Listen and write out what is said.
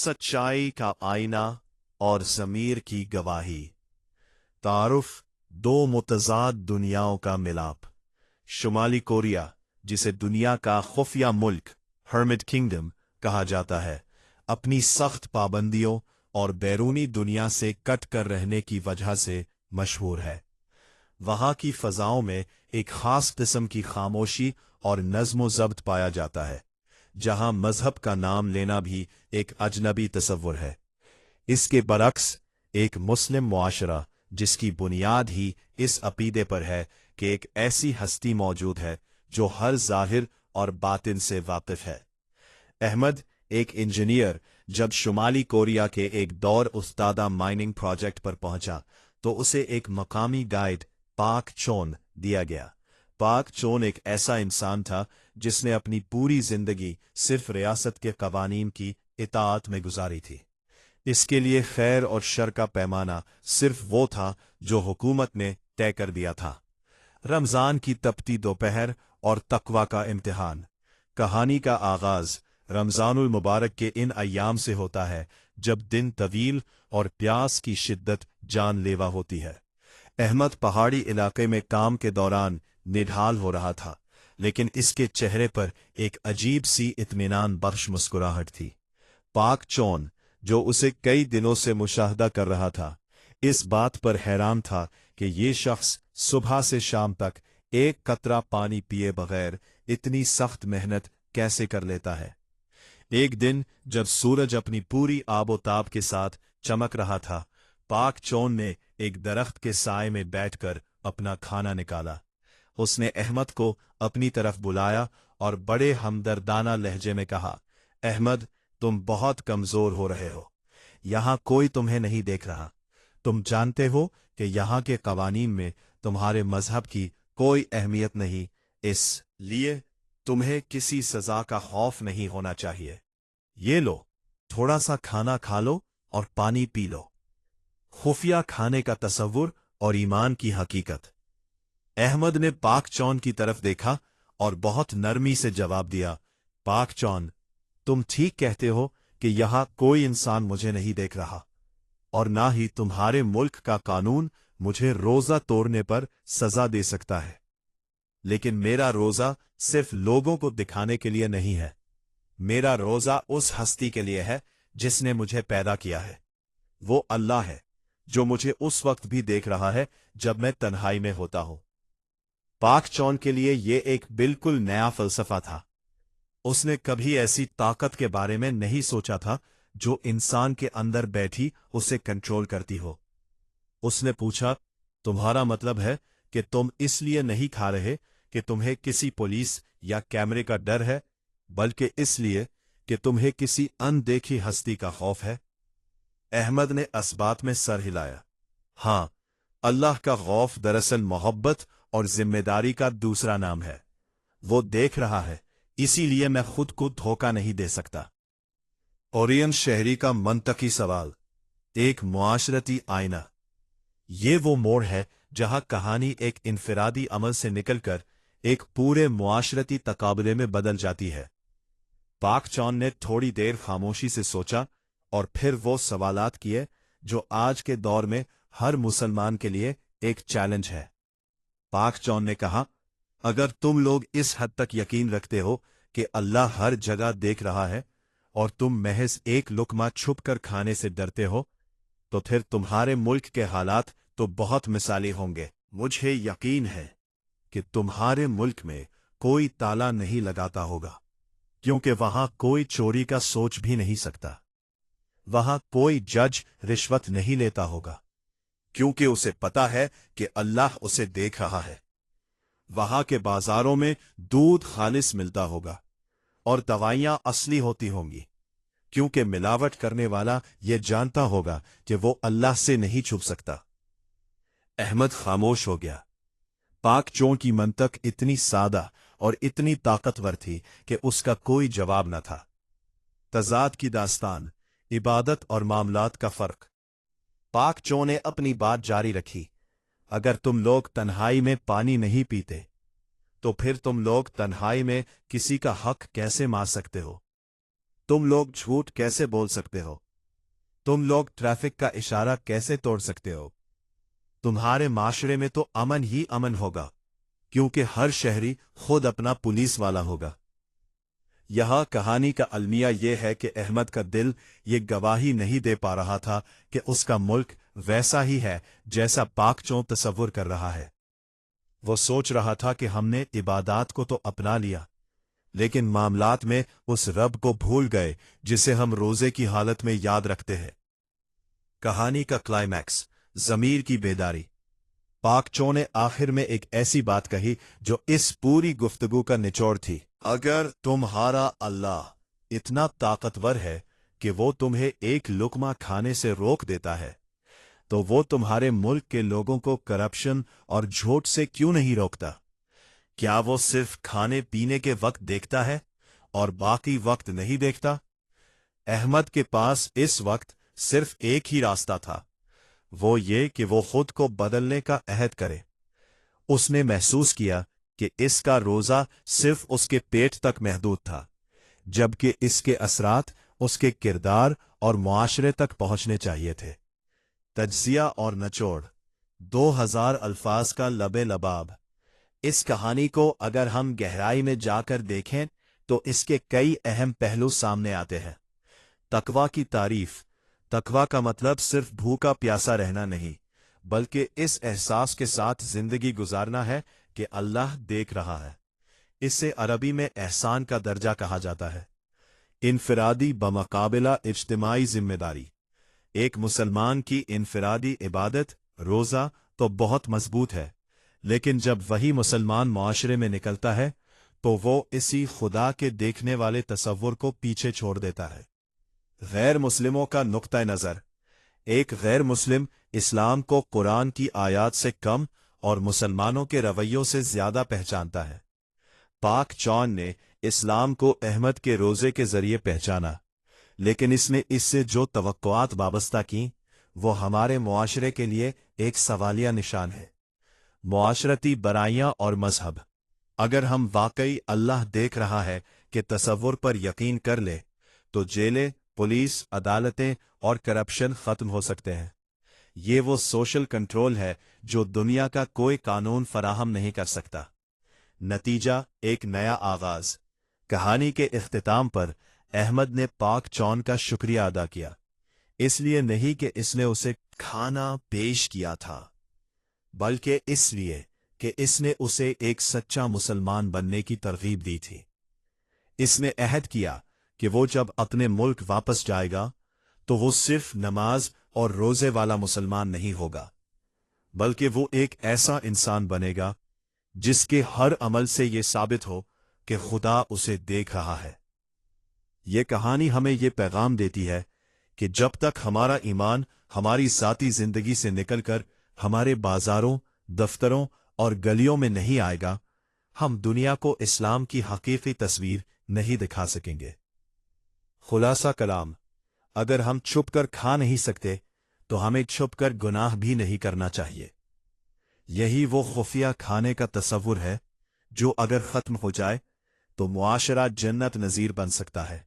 सच्चाई का आईना और ज़मीर की गवाही। तारुफ, दो मुतज़ाद दुनियाओं का मिलाप। शुमाली कोरिया, जिसे दुनिया का खुफिया मुल्क हर्मिट किंगडम कहा जाता है, अपनी सख्त पाबंदियों और बैरूनी दुनिया से कट कर रहने की वजह से मशहूर है। वहाँ की फ़ज़ाओं में एक ख़ास किस्म की खामोशी और नज़्म ज़ब्त पाया जाता है, जहाँ मज़हब का नाम लेना भी एक अजनबी तसव्वुर है। इसके बरक्स एक मुस्लिम मुआशरा, जिसकी बुनियाद ही इस अकीदे पर है कि एक ऐसी हस्ती मौजूद है जो हर ज़ाहिर और बातिन से वाकिफ है। अहमद, एक इंजीनियर, जब शुमाली कोरिया के एक दौर उस्तादा माइनिंग प्रोजेक्ट पर पहुंचा तो उसे एक मकामी गाइड पाक चोन दिया गया। पाक चोन एक ऐसा इंसान था जिसने अपनी पूरी जिंदगी सिर्फ रियासत के कवानीन की इताअत में गुजारी थी। इसके लिए खैर और शर का पैमाना सिर्फ वो था जो हुकूमत ने तय कर दिया था। रमज़ान की तपती दोपहर और तकवा का इम्तिहान। कहानी का आगाज रमज़ानुल मुबारक के इन अय्याम से होता है जब दिन तवील और प्यास की शिद्दत जानलेवा होती है। अहमद पहाड़ी इलाके में काम के दौरान निढाल हो रहा था, लेकिन इसके चेहरे पर एक अजीब सी इत्मीनान बख्श मुस्कुराहट थी। पाक चौन, जो उसे कई दिनों से मुशाहदा कर रहा था, इस बात पर हैरान था कि ये शख्स सुबह से शाम तक एक कतरा पानी पिए बगैर इतनी सख्त मेहनत कैसे कर लेता है। एक दिन जब सूरज अपनी पूरी आबोताब के साथ चमक रहा था, पाक चौन ने एक दरख्त के साए में बैठकर अपना खाना निकाला। उसने अहमद को अपनी तरफ बुलाया और बड़े हमदर्दाना लहजे में कहा, अहमद, तुम बहुत कमजोर हो रहे हो। यहां कोई तुम्हें नहीं देख रहा। तुम जानते हो कि यहां के कवानीन में तुम्हारे मजहब की कोई अहमियत नहीं, इसलिए तुम्हें किसी सजा का खौफ नहीं होना चाहिए। ये लो, थोड़ा सा खाना खा लो और पानी पी लो। खुफिया खाने का तसव्वुर और ईमान की हकीकत। अहमद ने पाक चौन की तरफ देखा और बहुत नरमी से जवाब दिया, पाक चौन, तुम ठीक कहते हो कि यहां कोई इंसान मुझे नहीं देख रहा, और ना ही तुम्हारे मुल्क का कानून मुझे रोजा तोड़ने पर सजा दे सकता है। लेकिन मेरा रोजा सिर्फ लोगों को दिखाने के लिए नहीं है। मेरा रोजा उस हस्ती के लिए है जिसने मुझे पैदा किया है। वो अल्लाह है जो मुझे उस वक्त भी देख रहा है जब मैं तन्हाई में होता हूं। पाक चौन के लिए ये एक बिल्कुल नया फलसफा था। उसने कभी ऐसी ताकत के बारे में नहीं सोचा था जो इंसान के अंदर बैठी उसे कंट्रोल करती हो। उसने पूछा, तुम्हारा मतलब है कि तुम इसलिए नहीं खा रहे कि तुम्हें किसी पुलिस या कैमरे का डर है, बल्कि इसलिए कि तुम्हें किसी अनदेखी हस्ती का खौफ है? अहमद ने असबात में सर हिलाया। हां, अल्लाह का खौफ दरअसल मोहब्बत और जिम्मेदारी का दूसरा नाम है। वो देख रहा है, इसीलिए मैं खुद को धोखा नहीं दे सकता। ओरियन शहरी का मंतकी सवाल। एक मुआशरती आईना। ये वो मोड़ है जहां कहानी एक इनफिरादी अमल से निकलकर एक पूरे मुआशरती तकाबले में बदल जाती है। पाक चौन ने थोड़ी देर खामोशी से सोचा और फिर वो सवालात किए जो आज के दौर में हर मुसलमान के लिए एक चैलेंज है। पाक चौन ने कहा, अगर तुम लोग इस हद तक यकीन रखते हो कि अल्लाह हर जगह देख रहा है और तुम महज एक लुकमा छुप कर खाने से डरते हो, तो फिर तुम्हारे मुल्क के हालात तो बहुत मिसाली होंगे। मुझे यकीन है कि तुम्हारे मुल्क में कोई ताला नहीं लगाता होगा, क्योंकि वहां कोई चोरी का सोच भी नहीं सकता। वहां कोई जज रिश्वत नहीं लेता होगा, क्योंकि उसे पता है कि अल्लाह उसे देख रहा है। वहां के बाजारों में दूध खालिस मिलता होगा और दवाइयां असली होती होंगी, क्योंकि मिलावट करने वाला यह जानता होगा कि वो अल्लाह से नहीं छुप सकता। अहमद खामोश हो गया। पाक चौन की मंतक इतनी सादा और इतनी ताकतवर थी कि उसका कोई जवाब न था। तजाद की दास्तान, इबादत और मामलात का फर्क। पाक चौन ने अपनी बात जारी रखी, अगर तुम लोग तन्हाई में पानी नहीं पीते, तो फिर तुम लोग तन्हाई में किसी का हक कैसे मार सकते हो? तुम लोग झूठ कैसे बोल सकते हो? तुम लोग ट्रैफिक का इशारा कैसे तोड़ सकते हो? तुम्हारे माशरे में तो अमन ही अमन होगा, क्योंकि हर शहरी खुद अपना पुलिस वाला होगा। यह कहानी का अलमिया यह है कि अहमद का दिल ये गवाही नहीं दे पा रहा था कि उसका मुल्क वैसा ही है जैसा पाकचों तसव्वुर कर रहा है। वो सोच रहा था कि हमने इबादात को तो अपना लिया, लेकिन मामलात में उस रब को भूल गए जिसे हम रोजे की हालत में याद रखते हैं। कहानी का क्लाइमैक्स, ज़मीर की बेदारी। पाकचों ने आखिर में एक ऐसी बात कही जो इस पूरी गुफ्तगू का निचोड़ थी। अगर तुम्हारा अल्लाह इतना ताकतवर है कि वो तुम्हें एक लुकमा खाने से रोक देता है, तो वो तुम्हारे मुल्क के लोगों को करप्शन और झूठ से क्यों नहीं रोकता? क्या वो सिर्फ खाने पीने के वक्त देखता है और बाकी वक्त नहीं देखता? अहमद के पास इस वक्त सिर्फ एक ही रास्ता था, वो ये कि वो खुद को बदलने का अहद करे। उसने महसूस किया कि इसका रोजा सिर्फ उसके पेट तक महदूद था, जबकि इसके असरात उसके किरदार और मुआशरे तक पहुंचने चाहिए थे। तज्जिया और नचोड़, 2000 अल्फाज का लबे लबाब। इस कहानी को अगर हम गहराई में जाकर देखें तो इसके कई अहम पहलू सामने आते हैं। तकवा की तारीफ। तकवा का मतलब सिर्फ भूखा प्यासा रहना नहीं, बल्कि इस एहसास के साथ जिंदगी गुजारना है कि अल्लाह देख रहा है। इसे अरबी में एहसान का दर्जा कहा जाता है। इनफरादी बमकाबिला इज्तिमाई जिम्मेदारी। एक मुसलमान की इनफरादी इबादत रोज़ा तो बहुत मजबूत है, लेकिन जब वही मुसलमान मुआशरे में निकलता है तो वो इसी खुदा के देखने वाले तसव्वुर को पीछे छोड़ देता है। गैर मुस्लिमों का नुक्ता नज़र। एक गैर मुस्लिम इस्लाम को कुरान की आयात से कम और मुसलमानों के रवैयों से ज्यादा पहचानता है। पाक चौन ने इस्लाम को अहमद के रोजे के जरिए पहचाना, लेकिन इसने इससे जो तवक्कुआत वाबस्ता की वो हमारे मुआशरे के लिए एक सवालिया निशान है। मुआशरती बराइयां और मजहब। अगर हम वाकई अल्लाह देख रहा है कि तसव्वुर पर यकीन कर ले तो जेलें, पुलिस, अदालतें और करप्शन खत्म हो सकते हैं। ये वो सोशल कंट्रोल है जो दुनिया का कोई कानून फराहम नहीं कर सकता। नतीजा, एक नया आगाज। कहानी के इख्तिताम पर अहमद ने पाक चौन का शुक्रिया अदा किया, इसलिए नहीं कि इसने उसे खाना पेश किया था, बल्कि इसलिए कि इसने उसे एक सच्चा मुसलमान बनने की तरगीब दी थी। इसने अहद किया कि वो जब अपने मुल्क वापस जाएगा तो वो सिर्फ नमाज और रोजे वाला मुसलमान नहीं होगा, बल्कि वो एक ऐसा इंसान बनेगा जिसके हर अमल से ये साबित हो कि खुदा उसे देख रहा है। ये कहानी हमें ये पैगाम देती है कि जब तक हमारा ईमान हमारी ज़ाती जिंदगी से निकलकर हमारे बाजारों, दफ्तरों और गलियों में नहीं आएगा, हम दुनिया को इस्लाम की हकीकी तस्वीर नहीं दिखा सकेंगे। खुलासा कलाम। अगर हम छुप कर खा नहीं सकते तो हमें छुप कर गुनाह भी नहीं करना चाहिए। यही वो खुफिया खाने का तसव्वुर है जो अगर खत्म हो जाए तो मुआशरा जन्नत नज़ीर बन सकता है।